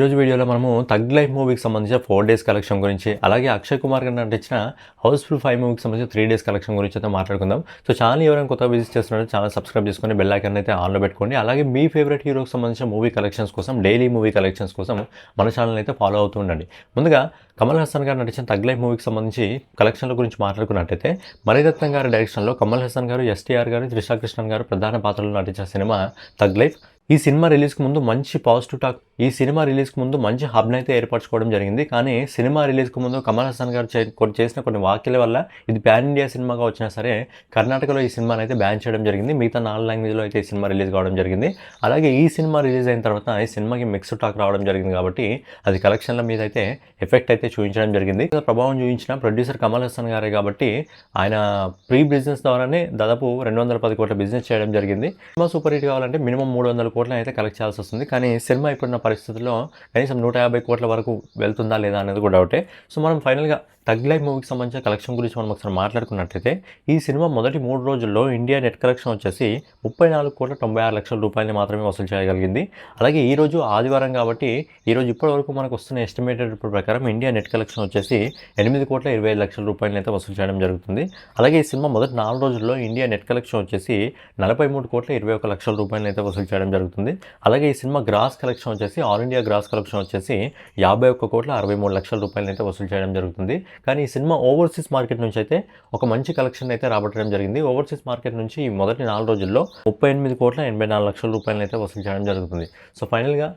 ఈరోజు వీడియోలో మనము థగ్ లైఫ్ మూవీకి సంబంధించిన 4 డేస్ కలెక్షన్ గురించి, అలాగే అక్షయ్ కుమార్ గారు నటించిన హౌస్ఫుల్ 5 మూవీకి సంబంధించిన 3 డేస్ కలెక్షన్ గురించి అయితే మాట్లాడుకుందాం. సో ఛానల్ ఎవరైనా కొత్తగా విజిట్ చేస్తున్నారో ఛానల్ సబ్స్క్రైబ్ చేసుకొని బెల్ ఐకాన్ అయితే ఆన్లో పెట్టుకోండి. అలాగే మీ ఫేవరెట్ హీరోకి సంబంధించిన మూవీ కలెక్షన్స్ కోసం, డైలీ మూవీ కలెక్షన్స్ కోసం మన ఛానల్ అయితే ఫాలో అవుతూ ఉండండి. ముందుగా కమల్ హాసన్ గారు నటించిన థగ్ లైఫ్ మూవీకి సంబంధించి కలెక్షన్ల గురించి మాట్లాడుకున్నట్టయితే, మణిరత్నం గారి డైరెక్షన్లో కమల్ హాసన్ గారు, ఎస్టీఆర్ గారు, త్రిషా కృష్ణన్ గారు ప్రధాన పాత్రలో నటించిన సినిమా థగ్ లైఫ్. ఈ సినిమా రిలీజ్కి ముందు మంచి పాజిటివ్ టాక్, ఈ సినిమా రిలీజ్కి ముందు మంచి హబ్ని అయితే ఏర్పరచుకోవడం జరిగింది. కానీ సినిమా రిలీజ్కి ముందు కమల్ హాసన్ గారు చేసిన కొన్ని వ్యాఖ్యల వల్ల ఇది ప్యాన్ ఇండియా సినిమాగా వచ్చినా సరే కర్ణాటకలో ఈ సినిమాని అయితే బ్యాన్ చేయడం జరిగింది. మిగతా 4 లాంగ్వేజ్లో అయితే ఈ సినిమా రిలీజ్ కావడం జరిగింది. అలాగే ఈ సినిమా రిలీజ్ అయిన తర్వాత ఈ సినిమాకి మిక్స్డ్ టాక్ రావడం జరిగింది కాబట్టి అది కలెక్షన్ల మీద అయితే ఎఫెక్ట్ అయితే చూపించడం జరిగింది. ప్రభావం చూపించిన ప్రొడ్యూసర్ కమల్ హాసన్ గారే కాబట్టి ఆయన ప్రీ బిజినెస్ ద్వారానే దాదాపు 210 కోట్ల బిజినెస్ చేయడం జరిగింది. సినిమా సూపర్ హిట్ కావాలంటే మినిమం 300 కోట్ల అయితే కలెక్ట్ చేయాల్సి వస్తుంది. కానీ సినిమా ఇప్పుడున్న పరిస్థితుల్లో కనీసం 150 కోట్ల వరకు వెళ్తుందా లేదా అనేది కూడా డౌటే. సో మనం ఫైనల్గా థగ్ లైఫ్ మూవీకి సంబంధించిన కలెక్షన్ గురించి మనం ఒకసారి మాట్లాడుకున్నట్లయితే, ఈ సినిమా మొదటి 3 రోజుల్లో ఇండియా నెట్ కలెక్షన్ వచ్చేసి 34,96,00,000 రూపాయలని మాత్రమే వసూలు చేయగలిగింది. అలాగే ఈరోజు ఆదివారం కాబట్టి ఈరోజు ఇప్పటివరకు మనకు వస్తున్న ఎస్టిమేటెడ్ ప్రకారం ఇండియా నెట్ కలెక్షన్ వచ్చేసి 8,25,00,000 రూపాయలని అయితే వసూలు చేయడం జరుగుతుంది. అలాగే ఈ సినిమా మొదటి 4 రోజుల్లో ఇండియా నెట్ కలెక్షన్ వచ్చేసి 43,21,00,000 రూపాయలని అయితే వసూలు చేయడం జరుగుతుంది. అలాగే ఈ సినిమా గ్రాస్ కలెక్షన్ వచ్చేసి ఆల్ ఇండియా గ్రాస్ కలెక్షన్ వచ్చేసి 51,63,00,000 రూపాయలని అయితే వసూలు చేయడం జరుగుతుంది. కానీ ఈ సినిమా ఓవర్సీస్ మార్కెట్ నుంచి అయితే ఒక మంచి కలెక్షన్ అయితే రాబట్టడం జరిగింది. ఓవర్సీస్ మార్కెట్ నుంచి మొదటి 4 రోజుల్లో 38,84,00,000 రూపాయలను అయితే వసూలు చేయడం జరుగుతుంది. సో ఫైనల్గా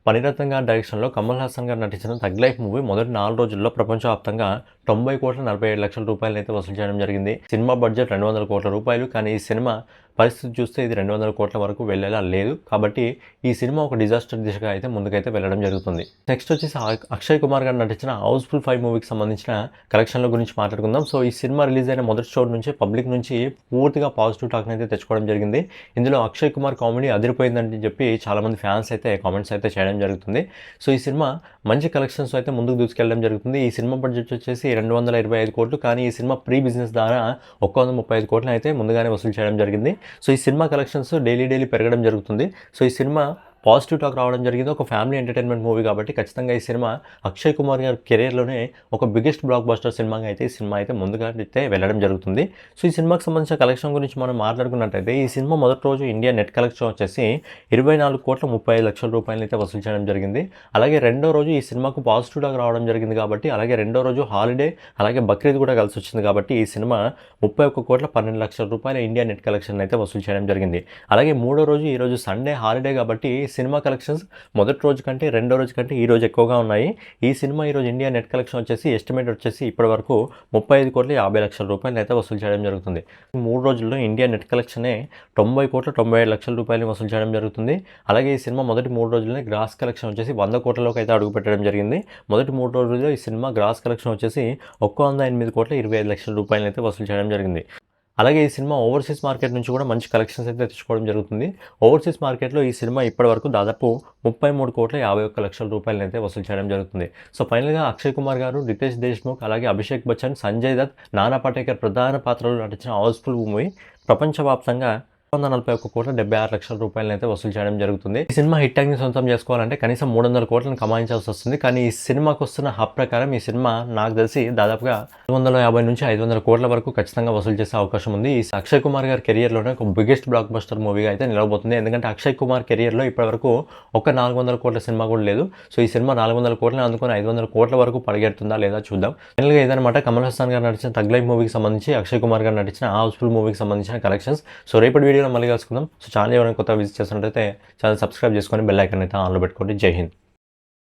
మణిరత్నం గారి డైరెక్షన్లో కమల్ హాసన్ గారు నటించిన థగ్ లైఫ్ మూవీ మొదటి 4 రోజుల్లో ప్రపంచవ్యాప్తంగా 90,47,00,000 రూపాయలు అయితే వసూలు చేయడం జరిగింది. సినిమా బడ్జెట్ 200 కోట్ల రూపాయలు. కానీ ఈ సినిమా పరిస్థితి చూస్తే ఇది 200 కోట్ల వరకు వెళ్ళేలా లేదు. కాబట్టి ఈ సినిమా ఒక డిజాస్టర్ దిశగా అయితే ముందుకైతే వెళ్ళడం జరుగుతుంది. నెక్స్ట్ వచ్చేసి అక్షయ్ కుమార్ గారు నటించిన హౌస్ఫుల్ 5 మూవీకి సంబంధించిన కలెక్షన్ల గురించి మాట్లాడుకుందాం. సో ఈ సినిమా రిలీజ్ అయిన మొదటి షో నుంచి పబ్లిక్ నుంచి పూర్తిగా పాజిటివ్ టాక్ని అయితే తెచ్చుకోవడం జరిగింది. ఇందులో అక్షయ్ కుమార్ కామెడీ అదిరిపోయిందని చెప్పి చాలామంది ఫ్యాన్స్ అయితే కామెంట్స్ అయితే చేయడం జరుగుతుంది. సో ఈ సినిమా మంచి కలెక్షన్స్ అయితే ముందుకు దూసుకెళ్ళడం జరుగుతుంది. ఈ సినిమా బడ్జెట్ వచ్చేసి 225 కోట్లు. కానీ ఈ సినిమా ప్రీ బిజినెస్ ద్వారా 135 కోట్లను అయితే ముందుగానే వసూలు చేయడం జరిగింది. సో ఈ సినిమా కలెక్షన్స్ డైలీ పెరగడం జరుగుతుంది. సో ఈ సినిమా పాజిటివ్ టాక్ రావడం జరిగింది. ఒక ఫ్యామిలీ ఎంటర్టైన్మెంట్ మూవీ కాబట్టి ఖచ్చితంగా ఈ సినిమా అక్షయ్ కుమార్ గారి కెరీర్లోనే ఒక బిగ్గెస్ట్ బ్లాక్ బస్టర్ సినిమాగా అయితే ఈ సినిమా అయితే ముందుగా అయితే వెళ్ళడం జరుగుతుంది. సో ఈ సినిమాకి సంబంధించిన కలెక్షన్ గురించి మనం మాట్లాడుకున్నట్టయితే, ఈ సినిమా మొదటి రోజు ఇండియా నెట్ కలెక్షన్ వచ్చేసి 24,35,00,000 రూపాయలు అయితే వసూలు చేయడం జరిగింది. అలాగే రెండో రోజు ఈ సినిమాకు పాజిటివ్ టాక్ రావడం జరిగింది కాబట్టి, అలాగే రెండో రోజు హాలిడే అలాగే బక్రీద్ కూడా కలిసి వచ్చింది కాబట్టి ఈ సినిమా 31,12,00,000 రూపాయల ఇండియా నెట్ కలెక్షన్ అయితే వసూలు చేయడం జరిగింది. అలాగే మూడో రోజు ఈ రోజు సండే హాలిడే కాబట్టి సినిమా కలెక్షన్స్ మొదటి రోజు కంటే రెండో రోజు కంటే ఈ రోజు ఎక్కువగా ఉన్నాయి. ఈ సినిమా ఈరోజు ఇండియా నెట్ కలెక్షన్ వచ్చేసి ఎస్టిమేట్ వచ్చేసి ఇప్పటి వరకు 35,50,00,000 రూపాయలు అయితే వసూలు చేయడం జరుగుతుంది. 3 రోజుల్లో ఇండియా నెట్ కలెక్షనే 90,97,00,000 రూపాయలు వసూలు చేయడం జరుగుతుంది. అలాగే ఈ సినిమా మొదటి 3 రోజుల్లోనే గ్రాస్ కలెక్షన్ వచ్చేసి 100 కోట్లలోకి అయితే అడుగు పెట్టడం జరిగింది. మొదటి 3 రోజుల్లో ఈ సినిమా గ్రాస్ కలెక్షన్ వచ్చేసి 108,25,00,000 రూపాయలు అయితే వసూలు చేయడం జరిగింది. అలాగే ఈ సినిమా ఓవర్సీస్ మార్కెట్ నుంచి కూడా మంచి కలెక్షన్స్ అయితే తెచ్చుకోవడం జరుగుతుంది. ఓవర్సీస్ మార్కెట్లో ఈ సినిమా ఇప్పటివరకు దాదాపు 33,51,00,000 రూపాయలు అయితే వసూలు చేయడం జరుగుతుంది. సో ఫైనల్గా అక్షయ్ కుమార్ గారు, రితేష్ దేశ్ముఖ్ అలాగే అభిషేక్ బచ్చన్, సంజయ్ దత్, నానా పాటేకర్ ప్రధాన పాత్రలో నటించిన హౌస్ఫుల్ మూవీ ప్రపంచవ్యాప్తంగా 141,76,00,000 రూపాయలను అయితే వసూలు చేయడం జరుగుతుంది. ఈ సినిమా హిట్ టాక్ని సొంతం చేసుకోవాలంటే కనీసం 300 కోట్లను కమాయించాల్సి వస్తుంది. కానీ ఈ సినిమాకు వస్తున్న హబ్ ప్రకారం ఈ సినిమా నాకు తెలిసి దాదాపుగా 450 నుంచి 500 కోట్ల వరకు ఖచ్చితంగా వసూలు చేసే అవకాశం ఉంది. ఈ అక్షయ్ కుమార్ గారి కెరియర్లోనే ఒక బిగ్గెస్ట్ బ్లాక్ బస్టర్ మూవీగా అయితే నిలవబోతుంది. ఎందుకంటే అక్షయ్ కుమార్ కెరియర్లో ఇప్పటివరకు ఒక 400 కోట్ల సినిమా కూడా లేదు. సో ఈ సినిమా 400 కోట్లను అందుకొని 500 కోట్ల వరకు పరిగెడుతుందా లేదా చూద్దాం. ఫైనల్గా ఏదన్నమాట కమల్ హాసన్ గారు నటించిన థగ్ లైఫ్ మూవీకి సంబంధించి, అక్షయ్ కుమార్ గారు నటించిన హౌస్ఫుల్ మూవీకి సంబంధించిన కలెక్షన్స్. సో రేపటి వీడియోలో మళ్ళీ కలుసుకుందాం. సో ఛానల్ ఎవరైనా కొత్తగా విజిట్ చేస్తున్నట్టయితే ఛానల్ సబ్స్క్రైబ్ చేసుకొని బెల్ ఐకాన్ అయితే ఆన్లో పెట్టుకోండి. జై హింద్.